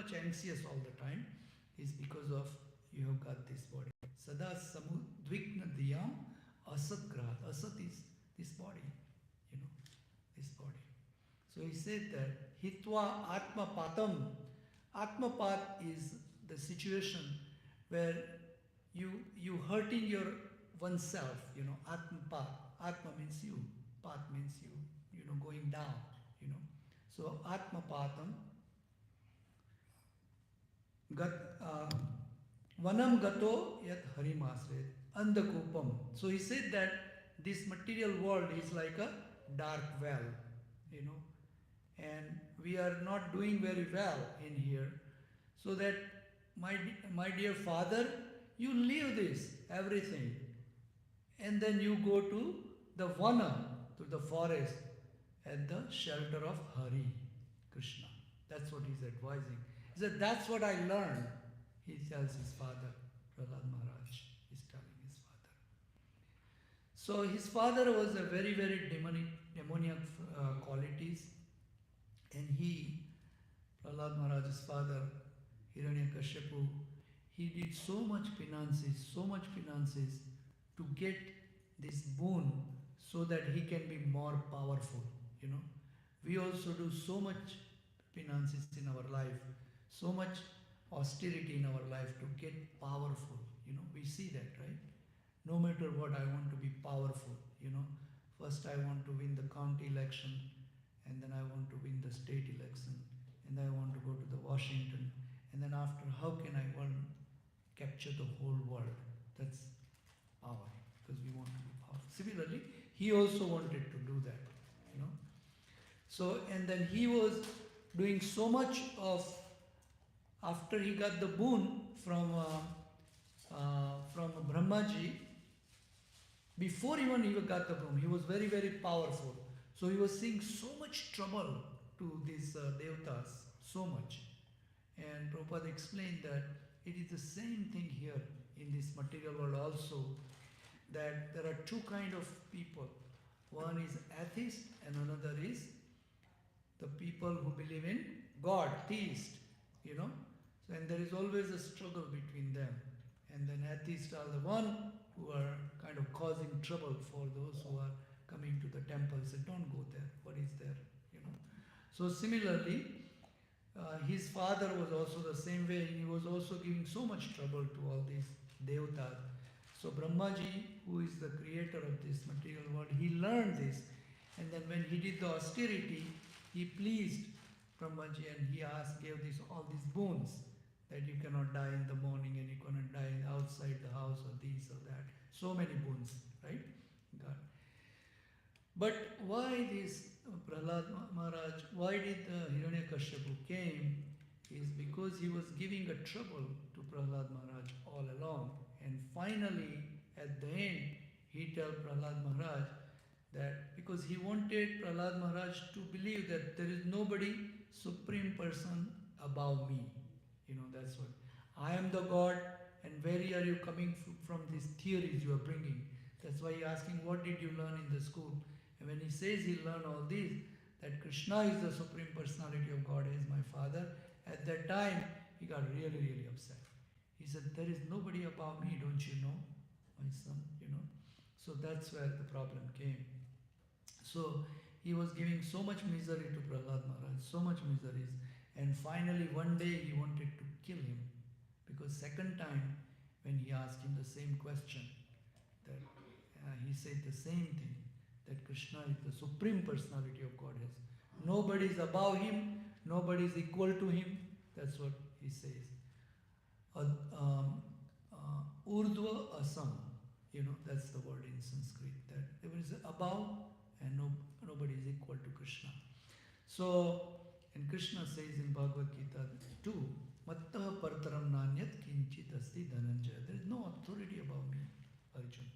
much anxious all the time is because of you have got this body. Sada samudvigna diyam asat grahat. Asat is this body, this body. So he said that hitva atma patam. Atma pat is the situation where you hurting your oneself, atma pat. Atma means you, pat means you, going down, So atma patam. Vanam gato yat harimasret andakupam. So he said that this material world is like a dark well, and we are not doing very well in here. So that my dear father, you leave this everything, and then you go to the vana, to the forest, at the shelter of Hari, Krishna. That's what he's advising. He said, that's what I learned, he tells his father. Prahlad Maharaj is telling his father. So his father was a very, very demoniac qualities, and Prahlad Maharaj's father, Hiranyakashipu, he did so much finances to get this boon so that he can be more powerful, We also do so much finances in our life, so much austerity in our life to get powerful, We see that, right? No matter what, I want to be powerful, First I want to win the county election, and then I want to win the state election, and I want to go to the Washington, and then after, how can I capture the whole world? That's power, because we want to be powerful. Similarly, he also wanted to do that, So, and then he was doing so much of, after he got the boon from Brahmaji, before even he got the boon, he was very, very powerful. So he was seeing so much trouble to these devatas, so much. And Prabhupada explained that it is the same thing here in this material world also, that there are two kinds of people. One is atheist and another is the people who believe in God, theist, So, and there is always a struggle between them. And then atheists are the one who are kind of causing trouble for those who are coming to the temple. Say, don't go there. What is there? So similarly, his father was also the same way. He was also giving so much trouble to all these devatas. So Brahmaji, who is the creator of this material world, he learned this. And then when he did the austerity, he pleased Brahmaji, and he gave all these boons, that you cannot die in the morning and you cannot die outside the house or this or that. So many boons, right? God. But why this Prahlad Maharaj, why did Hiranyakashipu came, is because he was giving a trouble to Prahlad Maharaj all along. And finally, at the end, he told Prahlad Maharaj that because he wanted Prahlad Maharaj to believe that there is nobody supreme person above me. That's what. I am the God, and where are you coming from these theories you are bringing? That's why he asking, what did you learn in the school? And when he says he learned all this, that Krishna is the Supreme Personality of God as my father, at that time, he got really, really upset. He said, there is nobody above me, don't you know, my son, So that's where the problem came. So he was giving so much misery to Prahlad Maharaj, so much miseries. And finally, one day he wanted to kill him. Because second time, when he asked him the same question, that he said the same thing, that Krishna is the Supreme Personality of Godhead. Nobody is above him, nobody is equal to him. That's what he says. Urdhva asam, that's the word in Sanskrit, that there is above and nobody is equal to Krishna. So, and Krishna says in Bhagavad Gita 2, Mattaha partaram nanyat kinchit asti dhananjaya. There is no authority above me, Arjuna.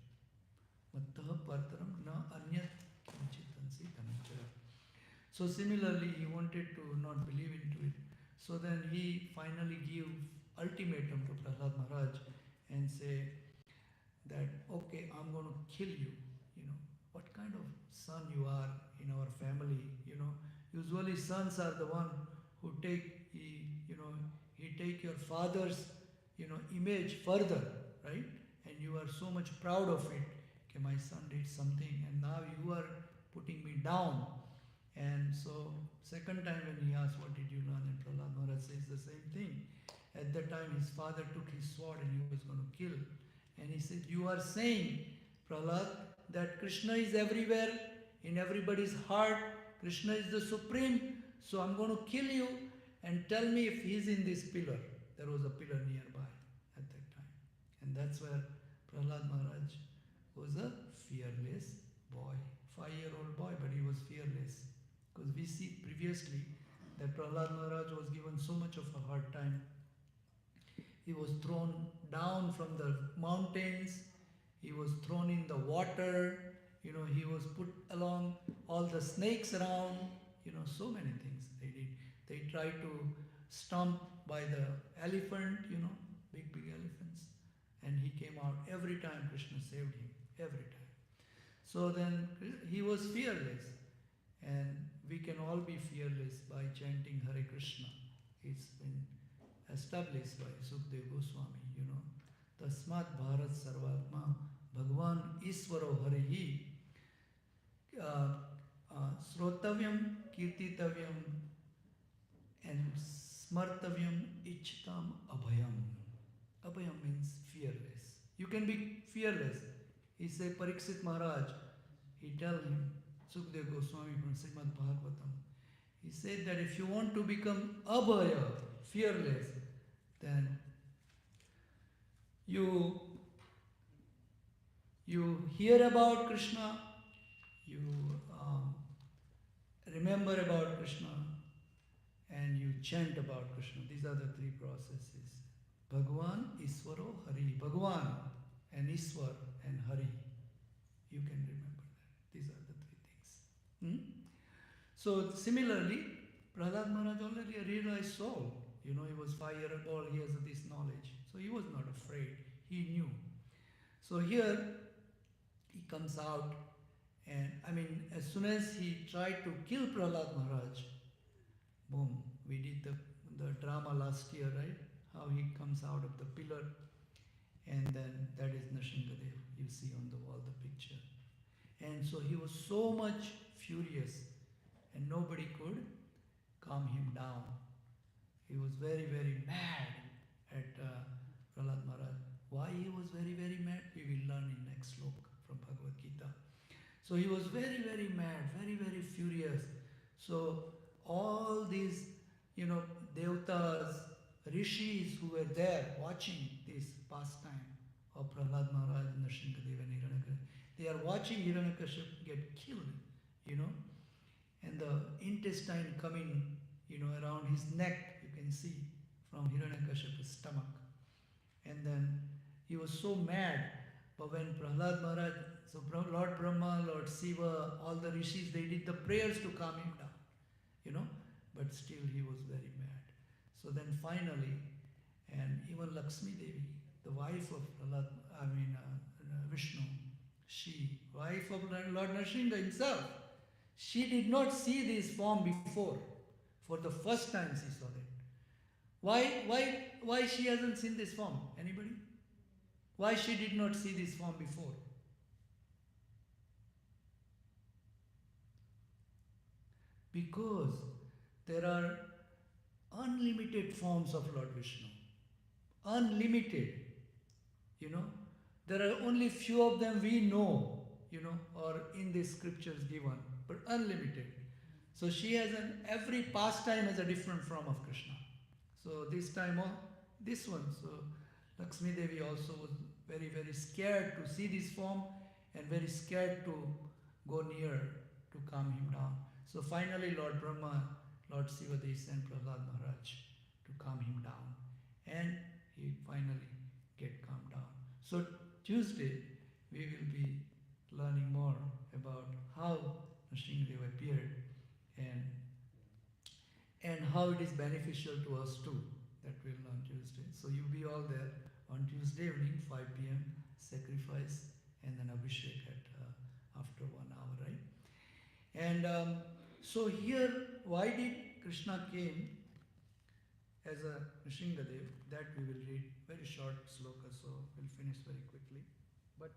Mattaha partaram na anyat kinchit asti dhananjaya. So similarly, he wanted to not believe into it. So then he finally gave ultimatum to Prahlad Maharaj and say that, okay, I'm going to kill you. What kind of son you are in our family, Usually sons are the one who take, take your father's, image further, right? And you are so much proud of it. Okay, my son did something and now you are putting me down. And so second time when he asked, what did you learn? And Prahlad Maharaj says the same thing. At that time his father took his sword and he was going to kill. And he said, you are saying, Prahlad, that Krishna is everywhere, in everybody's heart. Krishna is the supreme. So I'm going to kill you and tell me if he is in this pillar. There was a pillar nearby at that time. And that's where Prahlad Maharaj was a fearless boy. 5-year-old boy, but he was fearless. Because we see previously that Prahlad Maharaj was given so much of a hard time. He was thrown down from the mountains. He was thrown in the water. He was put along all the snakes around. So many things they did. They tried to stomp by the elephant, big elephants. And he came out. Every time Krishna saved him. Every time. So then he was fearless. And we can all be fearless by chanting Hare Krishna. It's been established by Sukdev Goswami, Tasmat Bharat Sarvatma Bhagwan Iswaro Harihi Srotavyam Kirtitavyam and Smartavyam Ichtam Abhayam. Abhayam means fearless. You can be fearless. He said, Pariksit Maharaj, he tell him, Sukdev Goswami from Srimad Bhagavatam, he said that if you want to become abhaya, fearless, then you hear about Krishna, you remember about Krishna, and you chant about Krishna. These are the three processes. Bhagwan, Iswaro, Hari. Bhagwan and Iswar and Hari. You can remember that. These are the three things. So similarly, Prahlad Maharaj already a realized soul. He was 5-year-old, he has this knowledge. So he was not afraid. He knew. So here, he comes out and, as soon as he tried to kill Prahlad Maharaj, boom, we did the drama last year, right? How he comes out of the pillar. And then that is Nrsimhadev. You see on the wall the picture. And so he was so much furious and nobody could calm him down. He was very, very mad at Prahlad Maharaj. Why he was very, very mad? We will learn in next slok from Bhagavad Gita. So he was very, very mad, very, very furious. So all these, devatas, rishis who were there watching this pastime of Prahlad Maharaj, Nrsimhadev and Hiranyakashipu, they are watching Hiranyakashipu get killed, and the intestine coming, around his neck, you can see from Hiranyakashipu's stomach. And then he was so mad, but when Prahlad Maharaj, so Lord Brahma, Lord Shiva, all the rishis, they did the prayers to calm him down, but still he was very mad. So then finally, and even Lakshmi Devi, the wife of Vishnu, she, wife of Lord Nrsimha himself, she did not see this form before. For the first time she saw that. Why she hasn't seen this form? Anybody? Why she did not see this form before? Because there are unlimited forms of Lord Vishnu. Unlimited. There are only few of them we know, or in the scriptures given, but unlimited. So she has every pastime has a different form of Krishna. So this time, this one. So Lakshmi Devi also was very, very scared to see this form and very scared to go near to calm him down. So finally Lord Brahma, Lord Shiva, they sent Prahlad Maharaj to calm him down. And he finally get calmed down. So Tuesday we will be learning more about how Nrsimhadev appeared and how it is beneficial to us too. That we'll learn Tuesday. So you'll be all there on Tuesday evening, 5 p.m. sacrifice and then Abhishek after 1 hour, right? And so here, why did Krishna came as a Nrsingadev. That we will read. Very short sloka, so we'll finish very quickly. But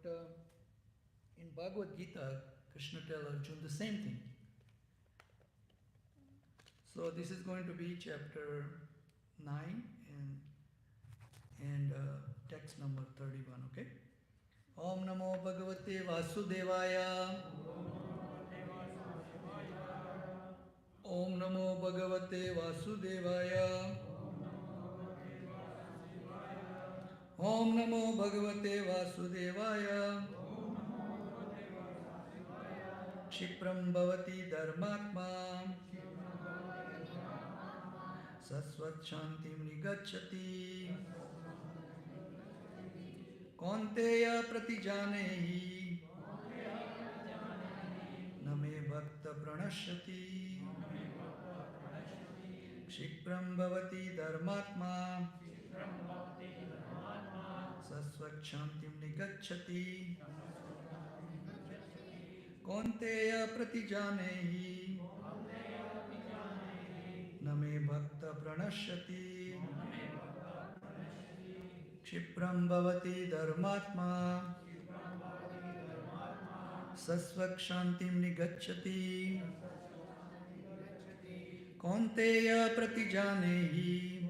in Bhagavad Gita, Krishna tells Arjuna the same thing. So this is going to be chapter 9 and text number 31, okay? Om Namo Bhagavate Vasudevaya. Om Namo Bhagavate Vasudevaya. Om Namo Bhagavate Vasudevaya. Kshipram Bhavati Dharmatma Sasvat Shantim Nigacchati Kaunteya Pratijanehi Name Bhakta Pranashyati Kshipram Bhavati Dharmatma Sasvat Shantim Nigacchati Kaunteya Pratijanehi Name Bhakta Pranashyati Kshipram Bhavati Dharmatma Sasvat Shantim Nigacchati Kaunteya Pratijanehi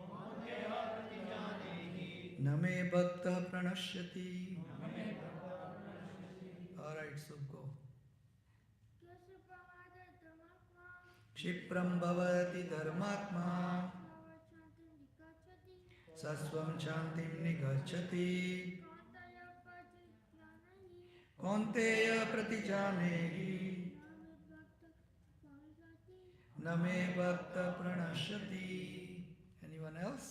Name Bhakta Pranashyati. Alright, so go. Kshipram Bhavati Dharmatma Sasvam Shantim Nigacchati Kaunteya Pratijanehi Name Bhakta Pranashyati. Anyone else?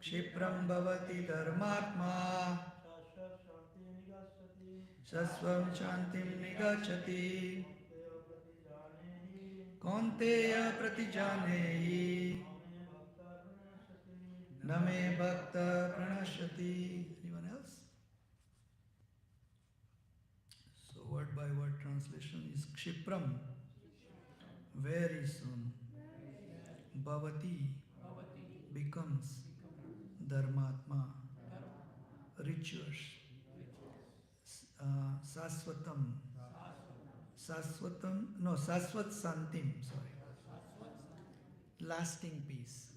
Kshipram Bhavati Dharmatma Sasvam Shantim Nigacchati Kaunteya Pratijanehi Name Bhakta Pranashyati. Anyone else? So word by word translation is Kshipram, very soon. Bhavati, becomes. Dharmatma, riches. Saswatam, Saswat Santim, lasting peace.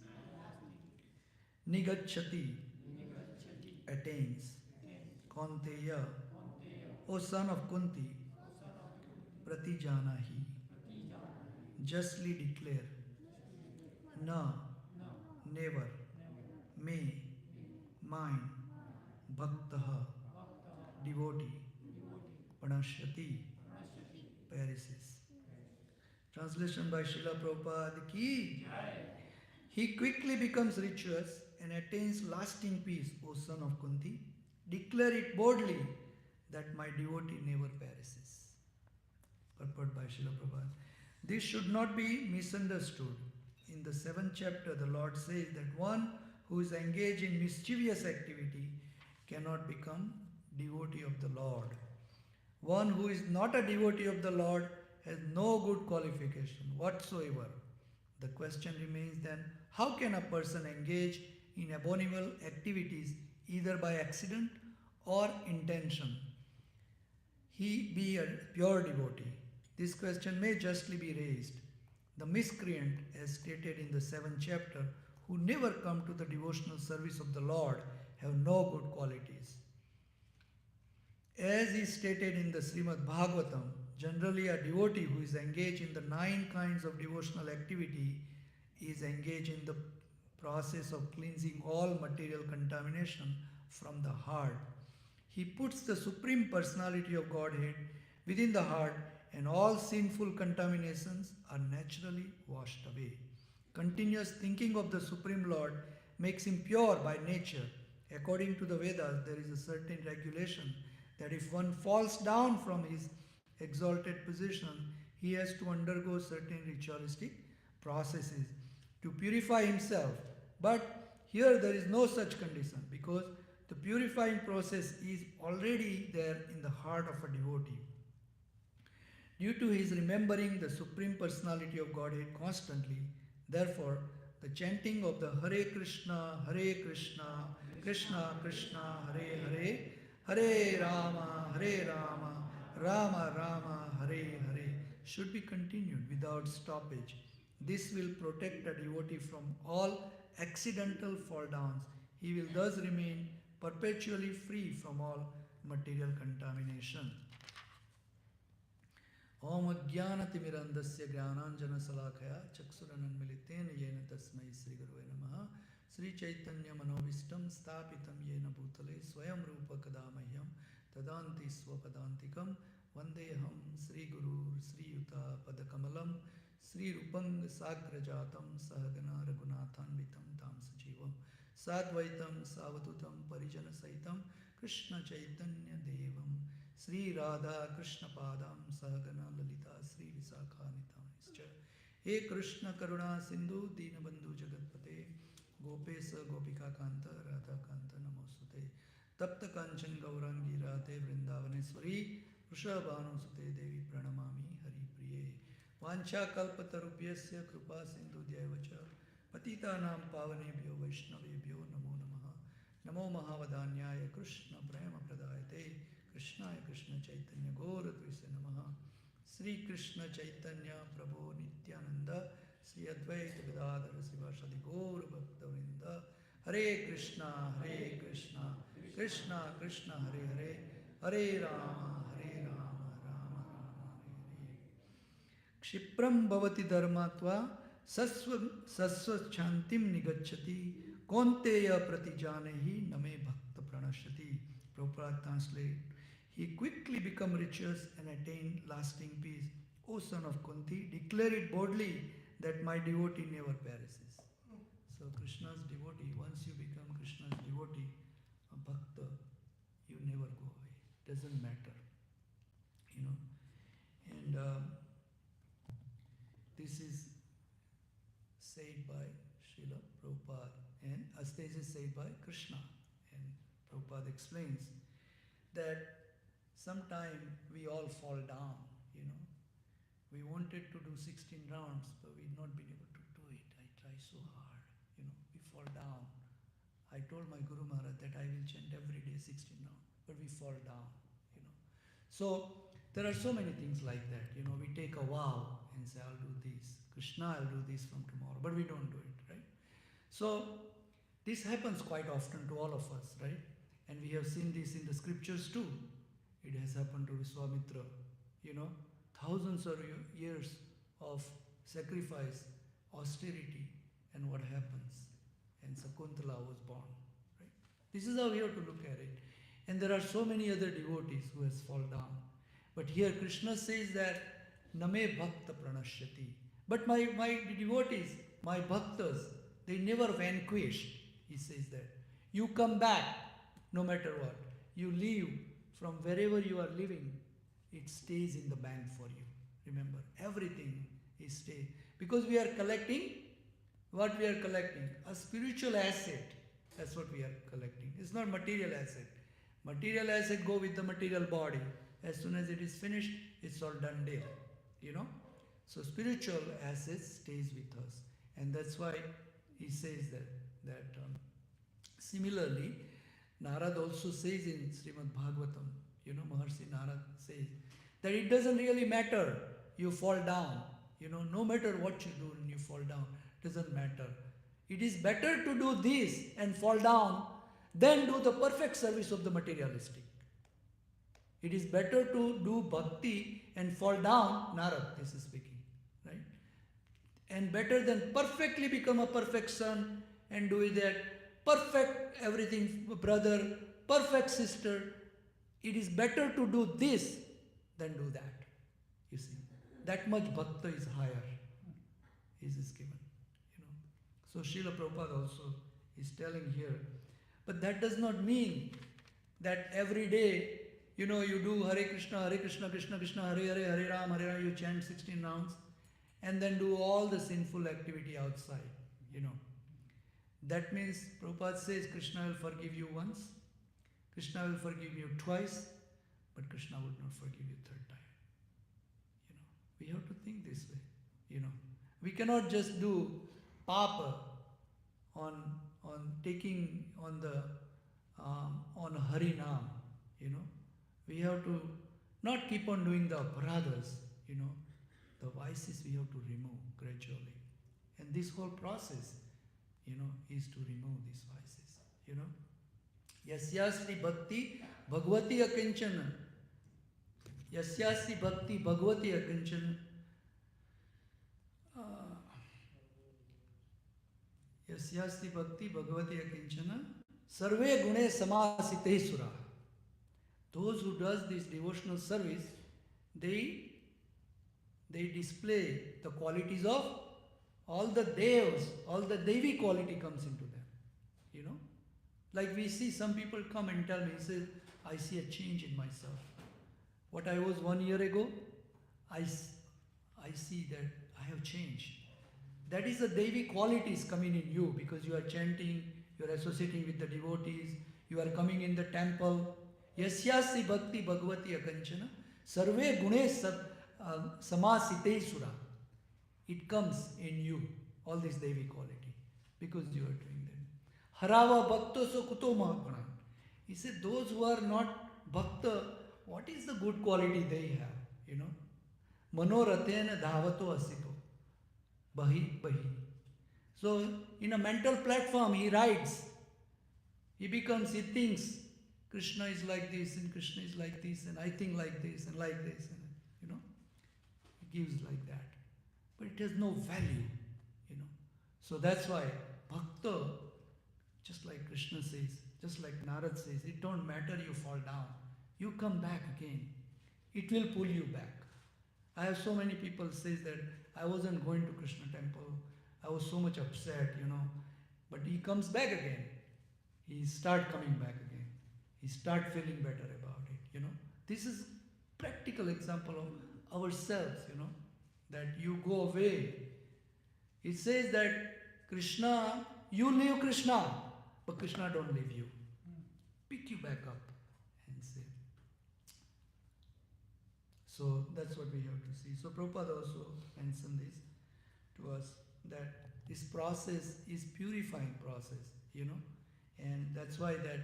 Nigacchati, attains. Kaunteya, O son of Kunti. Pratijanahi, justly declare. Na, never. Me, mine. Bhaktaha, devotee. Pranashyati, perishes. Translation by Srila Prabhupada ki. He quickly becomes virtuous and attains lasting peace, O son of Kunti. Declare it boldly that my devotee never perishes. Purport by Srila Prabhupada. This should not be misunderstood. In the 7th chapter, the Lord says that one who is engaged in mischievous activity cannot become devotee of the Lord. One who is not a devotee of the Lord has no good qualification whatsoever. The question remains then, how can a person engage in abominable activities either by accident or intention? He be a pure devotee. This question may justly be raised. The miscreant, as stated in the 7th chapter, who never come to the devotional service of the Lord, have no good qualities. As is stated in the Srimad Bhagavatam, generally a devotee who is engaged in the 9 kinds of devotional activity is engaged in the process of cleansing all material contamination from the heart. He puts the Supreme Personality of Godhead within the heart and all sinful contaminations are naturally washed away. Continuous thinking of the Supreme Lord makes him pure by nature. According to the Vedas, there is a certain regulation that if one falls down from his exalted position, he has to undergo certain ritualistic processes to purify himself. But here there is no such condition because the purifying process is already there in the heart of a devotee. Due to his remembering the Supreme Personality of Godhead constantly, Therefore, the chanting of the Hare Krishna, Krishna Krishna, Hare Hare, Hare Rama, Rama Rama, Hare Hare should be continued without stoppage. This will protect a devotee from all accidental fall downs. He will thus remain perpetually free from all material contamination. Om Ajnanatimirandasya Jnananjana Salakaya Chaksurananmilitena Yena Tasmai Sri Gurave Namaha Sri Chaitanya Manovistam Stapitam Yena Bhutale Swayam Rupa Kadamahyam Tadanti Swapadantikam Vandeham Sri Guru Sri Yuta Padakamalam Sri Rupang Sagrajatam Sahagana Raghunathanvitam Tam Sajivam Sadvaitam Savatutam Parijana Saitam Krishna Chaitanya Devam Sri Radha Krishna Padam Sahagana Lalita Sri Visakhanitam Nischa He Krishna Karuna Sindhu Dinabandhu Jagatpate Gopesa Gopika Kanta Radha Kanta Namosute Tapta Kanchan Gaurangi Radhe Vrindavaneshwari Vrishabhanu Sute Devi Pranamami Hari Priye Vancha Kalpatarubhyasya Krupa Sindhu Dhyavacha Patita Nam Pavanebhyo Vaishnavebhyo Namo Namaha Namo Mahavadanyaya Krishna Prema Pradayate Krishnaya Krishna Chaitanya Gauradvise Namaha Sri Krishna Chaitanya Prabhu Nityananda Sri Advaita Gadadhara Sivasadi Gaura Bhaktavrinda Hare Krishna Krishna Krishna Hare Hare Hare Rama Rama Rama Hare Hare Kshipram Bhavati Dharmatva Sasva Chantim Nigacchati Konteya Pratijanehi Name Bhakta Pranashati. Prabhupada translate. He quickly become riches and attain lasting peace. O son of Kunti, declare it boldly that my devotee never perishes. So Krishna's devotee, once you become Krishna's devotee, a bhakta, you never go away. Doesn't matter. You know. And this is said by Srila Prabhupada, and this is said by Krishna. And Prabhupada explains that sometime we all fall down, you know. We wanted to do 16 rounds, but we've not been able to do it. I try so hard, you know, we fall down. I told my Guru Maharaj that I will chant every day 16 rounds, but we fall down, you know. So there are so many things like that, you know. We take a vow and say, I'll do this. Krishna, I'll do this from tomorrow, but we don't do it, right? So this happens quite often to all of us, right? And we have seen this in the scriptures too. It has happened to Vishwamitra, you know, thousands of years of sacrifice, austerity, and what happens? And Sakuntala was born, right? This is how we have to look at it. And there are so many other devotees who has fallen down. But here Krishna says that Name Bhakta Pranashyati. But my devotees, my bhaktas, they never vanquished. He says that. You come back no matter what. You leave from wherever you are living, it stays in the bank for you. Remember, everything is stay. Because we are collecting, what we are collecting? A spiritual asset. That's what we are collecting. It's not material asset. Material asset go with the material body. As soon as it is finished, it's all done deal. You know? So spiritual asset stays with us. And that's why he says that similarly, Narad also says in Srimad Bhagavatam, you know, Maharshi Narad says that it doesn't really matter you fall down, you know, no matter what you do and you fall down, doesn't matter. It is better to do this and fall down than do the perfect service of the materialistic. It is better to do bhakti and fall down, Narad, this is speaking, right? And better than perfectly become a perfect son and do that perfect everything, brother, perfect sister. It is better to do this than do that. You see, that much bhakta is higher. Is given, you know. So Srila Prabhupada also is telling here. But that does not mean that every day, you know, you do Hare Krishna, Krishna Krishna, Hare Hare, Hare Ram, you chant 16 rounds and then do all the sinful activity outside, you know. That means Prabhupada says Krishna will forgive you once, Krishna will forgive you twice, but Krishna would not forgive you third time. You know, we have to think this way, you know. We cannot just do papa on taking on Hari Naam, you know. We have to not keep on doing the aparadhas, you know. The vices we have to remove gradually. And this whole process, you know, is to remove these vices, you know. Yasyasri bhakti bhagavati akinchana. Yasyasri bhakti bhagavati akinchana. Yasyasri bhakti bhagavati akinchana. Sarve gune samasite sura. Those who does this devotional service, they display the qualities of all the devs, all the Devi quality comes into them. You know? Like we see some people come and tell me, say, I see a change in myself. What I was 1 year ago, I see that I have changed. That is the Devi qualities coming in you because you are chanting, you are associating with the devotees, you are coming in the temple. Yasyasi bhakti bhagavati akanchana sarve gune samasite sura. It comes in you, all this Devi quality, because you are doing that. Harava bhakta so kuto mahaguna. He said, those who are not bhakta, what is the good quality they have? You know? Manoratena dhavato asito. Bahi, bahi. So, in a mental platform, he rides. He thinks, Krishna is like this, and Krishna is like this, and I think like this, and and, you know, he gives like that. But it has no value, you know. So that's why bhakta, just like Krishna says, just like Narad says, it don't matter you fall down. You come back again. It will pull you back. I have so many people say that I wasn't going to Krishna temple. I was so much upset, you know. But he comes back again. He start coming back again. He start feeling better about it, you know. This is practical example of ourselves, you know, that you go away. It says that Krishna, you leave Krishna, but Krishna don't leave you. Pick you back up and say. So that's what we have to see. So Prabhupada also mentioned this to us, that this process is purifying process, you know, and that's why that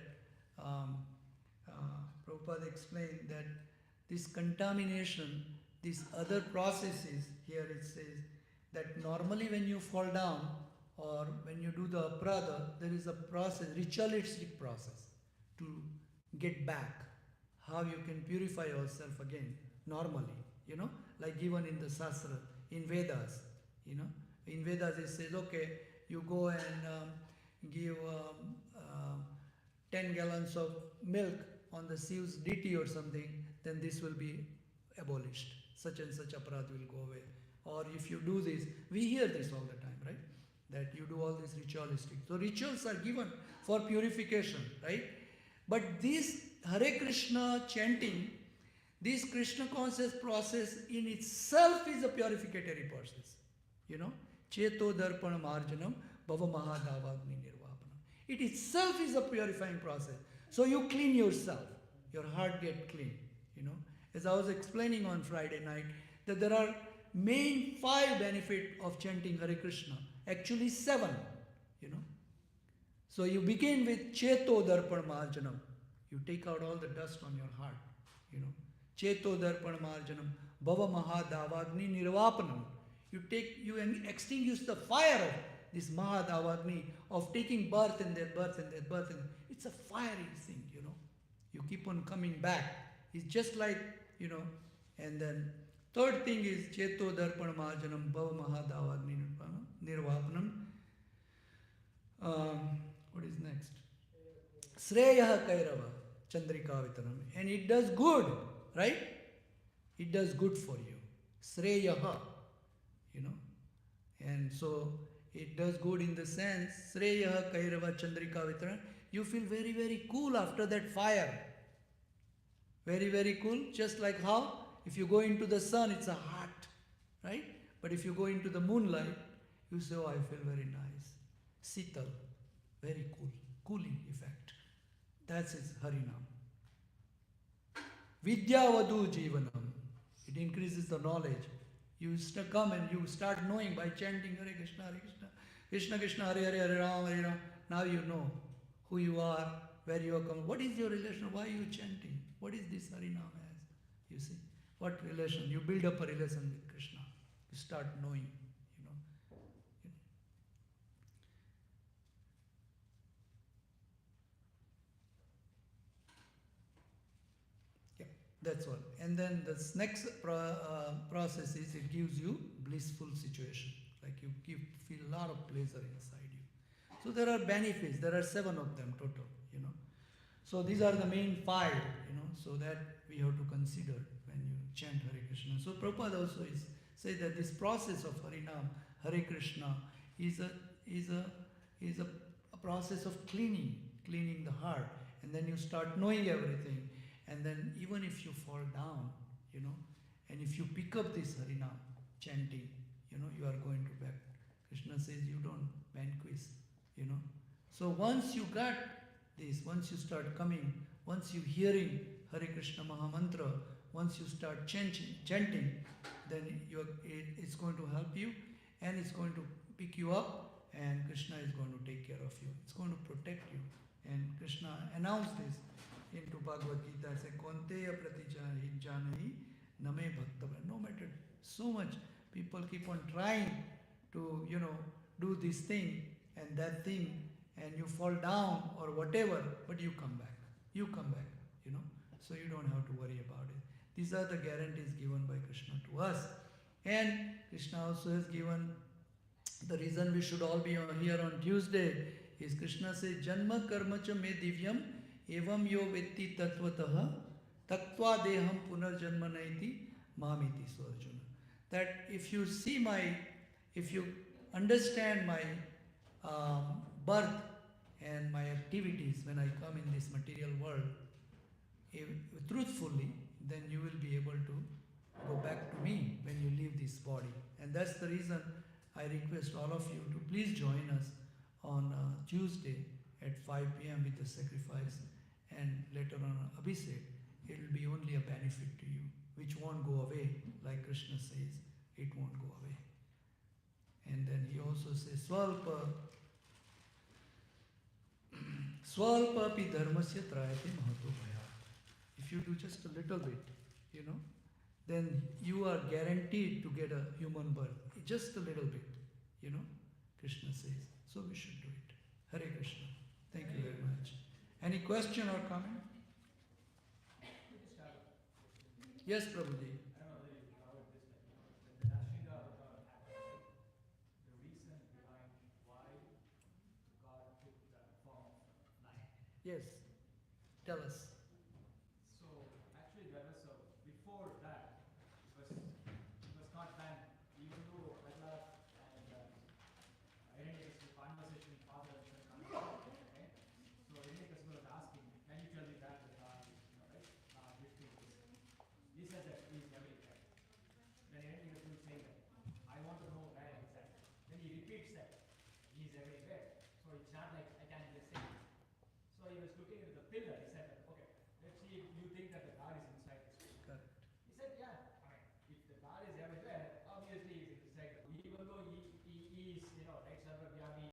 Prabhupada explained that this contamination, these other processes, here it says that normally when you fall down or when you do the aparadha, there is a process, ritualistic process to get back, how you can purify yourself again, normally, you know, like given in the Shastra, in Vedas, you know. In Vedas it says, okay, you go and give 10 gallons of milk on the Shiv's deity or something, then this will be abolished. Such and such aparadh will go away. Or if you do this, we hear this all the time, right? That you do all this ritualistic. So rituals are given for purification, right? But this Hare Krishna chanting, this Krishna conscious process in itself is a purificatory process. You know? Cheto darpana marjanam bhava mahadavagni nirvapanam. It itself is a purifying process. So you clean yourself. Your heart get clean. You know? As I was explaining on Friday night, that there are main 5 benefits of chanting Hare Krishna. Actually 7. You know? So you begin with Cheto darpana marjanam. You take out all the dust on your heart. You know? Cheto darpana marjanam bhava mahadavagni nirvapanam. You extinguish the fire of this mahadavagni of taking birth and death, birth and death, birth and death. It's a fiery thing, you know. You keep on coming back. It's just like, you know, and then third thing is Cheto darpana marjanam bhava mahadavagni nirvapanam. What is next? Sreyaha kairava chandrika vitanam. And it does good, right? It does good for you. Sreyaha, you know. And so it does good in the sense, Sreyaha kairava chandrika vitanam. You feel very, very cool after that fire. Very, very cool. Just like how if you go into the sun, it's a hot, right? But if you go into the moonlight, you say, oh, I feel very nice. Sital, very cool, cooling effect. That's his Harinam. Vidyavadu Jivanam. It increases the knowledge. You come and you start knowing by chanting Hare Krishna, Hare Krishna. Krishna Krishna, Hare Hare, Hare Ram, Hare Ram. Now you know who you are, where you are coming. What is your relation? Why are you chanting? What is this Harinam as? You see, what relation? You build up a relation with Krishna. You start knowing, you know. Yeah, that's all. And then this next process is it gives you blissful situation. Like you feel a lot of pleasure inside you. So there are benefits. There are 7 of them total, you know. So these are the main 5, you know, so that we have to consider when you chant Hare Krishna. So Prabhupada also say that this process of Harinam, Hare Krishna, is a process of cleaning the heart, and then you start knowing everything, and then even if you fall down, you know, and if you pick up this Harinam chanting, you know, you are going to back. Krishna says you don't vanquish, you know. So once you got this, once you start coming, once you hearing Hare Krishna Mahamantra, once you start chanting, then it's going to help you, and it's going to pick you up, and Krishna is going to take care of you. It's going to protect you. And Krishna announced this into Bhagavad Gita. Say, Konteya pratijanahi name bhaktava. No matter so much people keep on trying to, you know, do this thing and that thing, and you fall down or whatever, but you come back. You come back, you know. So you don't have to worry about it. These are the guarantees given by Krishna to us. And Krishna also has given the reason we should all be here on Tuesday is Krishna says, Janma karma cha me divyam evam yo vetti tatvatah tattva deham punarjanma naiti mamiti swarjuna. That if you understand my birth and my activities when I come in this material world truthfully, then you will be able to go back to me when you leave this body. And that's the reason I request all of you to please join us on Tuesday at 5 p.m. with the sacrifice, and later on Abhishek. It will be only a benefit to you, which won't go away. Like Krishna says, it won't go away. And then he also says, Swalpa pi dharmasya trayate mahato bhayat. If you do just a little bit, you know, then you are guaranteed to get a human birth. Just a little bit, you know, Krishna says. So we should do it. Hare Krishna. Thank you very much. Any question or comment? Yes, Prabhuji. I don't know whether you covered this, but when the Nrsimha Avatar happened, the reason behind why God took the form of lion. Yes. Tell us. So actually there was before that, it was not done, even though Prahlad and Hiranyakashipu conversation, father and son conversation, okay? So Hiranyakashipu was asking, can you tell me that the God is, you know, right? Vishnu is. He said that he is everywhere. Then Hiranyakashipu is saying that, I want to know where exactly. Then he repeats that, he is everywhere. So it's not like I can just say. So he was looking at the pillar. He said, that, okay, let's see if you think that the